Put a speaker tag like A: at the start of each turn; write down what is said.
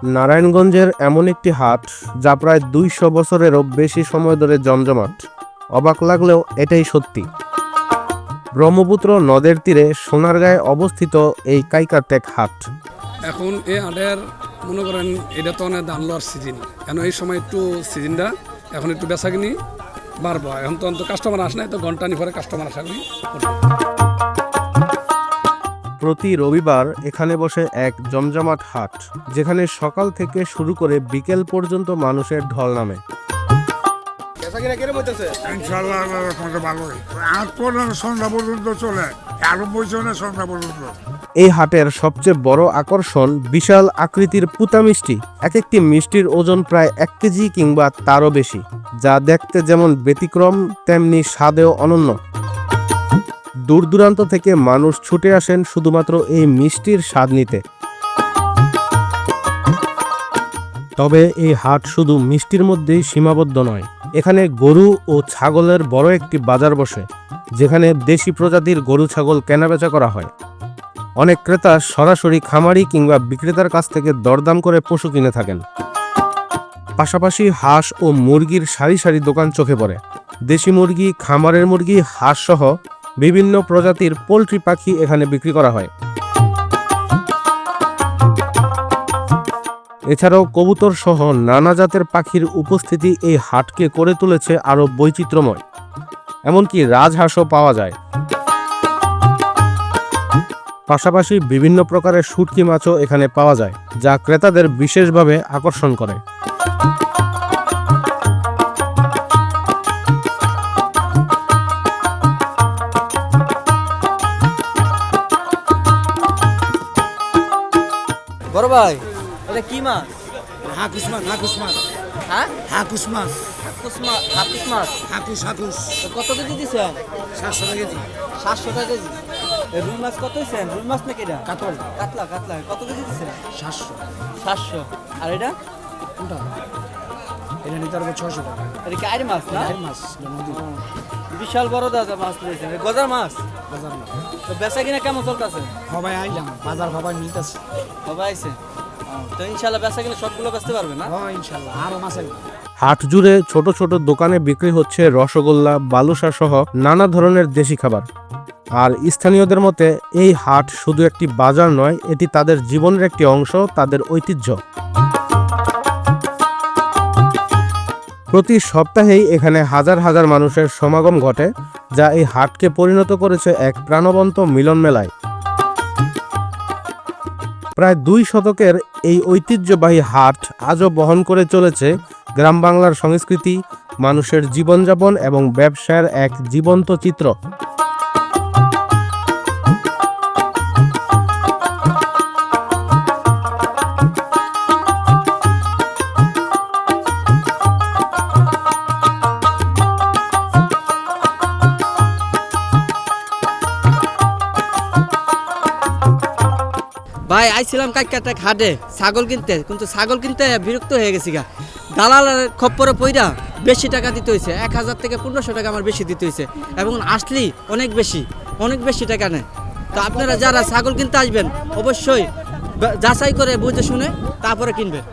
A: নারায়ণগঞ্জের এমন একটি হাট যা প্রায় ২০০ বছরেরও বেশি সময় ধরে জমজমাট। অবাক লাগলেও এটাই সত্যি। ব্রহ্মপুত্র নদের তীরে সোনারগাঁয়ে অবস্থিত এই কাইকারটেক হাট।
B: এখন এই হাটের মনে করেন এটা তো অনেক ধান লওয়ার সিজন, কেন এই সময় একটু সিজনটা এখন একটু বেচা কিনি বাড়বো। এখন তো কাস্টমার আসে নাই, তো ঘন্টা নি পরে কাস্টমার আসা করি।
A: প্রতি রবিবার এখানে বসে এক জমজমাট হাট, যেখানে সকাল থেকে শুরু করে বিকেল পর্যন্ত মানুষের ঢল নামে। এই হাটের সবচেয়ে বড় আকর্ষণ বিশাল আকৃতির পুতা মিষ্টি। এক একটি মিষ্টির ওজন প্রায় 1 কেজি কিংবা তারও বেশি, যা দেখতে যেমন ব্যতিক্রম তেমনি স্বাদেও অনন্য। দূর দূরান্ত থেকে মানুষ ছুটে আসেন শুধুমাত্র এই মিষ্টির স্বাদ নিতে। তবে এই হাট শুধু মিষ্টির মধ্যেই সীমাবদ্ধ নয়। এখানে গরু ও ছাগলের বড় একটি বাজার বসে, যেখানে দেশি প্রজাতির গরু ছাগল কেনাবেচা করা হয়। অনেক ক্রেতা সরাসরি খামারি কিংবা বিক্রেতার কাছ থেকে দরদাম করে পশু কিনে থাকেন। পাশাপাশি হাঁস ও মুরগির সারি সারি দোকান চোখে পড়ে। দেশি মুরগি, খামারের মুরগি, হাঁস সহ বিভিন্ন প্রজাতির পোল্ট্রি পাখি এখানে বিক্রি করা হয়। এছাড়াও কবুতর সহ নানা জাতের পাখির উপস্থিতি এই হাটকে করে তুলেছে আরও বৈচিত্র্যময়। এমনকি রাজহাঁসও পাওয়া যায়। পাশাপাশি বিভিন্ন প্রকারের শুটকি মাছও এখানে পাওয়া যায়, যা ক্রেতাদের বিশেষভাবে আকর্ষণ করে।
C: বড় ভাই, এটা কি মাছ?
D: হাকুস মাছ, হাকুস মাছ।
C: হ্যাঁ,
D: হাকুস মাছ,
C: হাকুস মাছ। হাকুস মাছ,
D: হাকুস হাকুস।
C: তো কত কেজি দিছেন?
D: 700 টাকা কেজি।
C: 700 টাকা কেজি। এই রুই মাছ কত দিছেন? রুই মাছ নাকি এটা?
D: কাতল।
C: কাতলা, কাতলা। কত কেজি দিছেন?
D: 700।
C: 700। আর এটা?
D: কোনটা? এটা নিতে পারবো 600 টাকা।
C: এটা কি আইর মাছ না?
D: আইর মাছ, নদী।
C: বিশাল বড় দাদা মাছ দিয়েছেন। গজার মাছ?
D: বাজার না।
C: তো বেচা কিনা কেমন চলতেছে?
D: সবাই আইলাম, বাজার সবাই মিলতেছে।
C: সবাই আইছে। তো ইনশাআল্লাহ বেচা কিনা সবগুলো বেচতে পারবে না?
D: হ্যাঁ ইনশাআল্লাহ, আরো মাছ আইবে।
A: হাট জুড়ে ছোট ছোট দোকানে বিক্রি হচ্ছে রসগোল্লা, বালুশা সহ নানা ধরনের দেশি খাবার। আর স্থানীয়দের মতে এই হাট শুধু একটি বাজার নয়, এটি তাদের জীবনের একটি অংশ, তাদের ঐতিহ্য। প্রতি সপ্তাহেই এখানে হাজার হাজার মানুষের সমাগম ঘটে, যা এই হাটকে পরিণত করেছে এক প্রাণবন্ত মিলন মেলায়। প্রায় 2 শতকের এই ঐতিহ্যবাহী হাট আজও বহন করে চলেছে গ্রাম বাংলার সংস্কৃতি, মানুষের জীবনযাপন এবং ব্যবসার এক জীবন্ত চিত্র।
C: ভাই আইছিলাম কাইকাটা হাটে ছাগল কিনতে, কিন্তু ছাগল কিনতে বিরক্ত হয়ে গেছি গা। দালালের খপ্পরে পইরা বেশি টাকা দিতে হয়েছে। 1000 থেকে 1500 টাকা আমার বেশি দিতে হয়েছে, এবং আসলেই অনেক বেশি টাকা নেয়। তো আপনারা যারা ছাগল কিনতে আসবেন অবশ্যই যাচাই করে বুঝে শুনে তারপরে কিনবেন।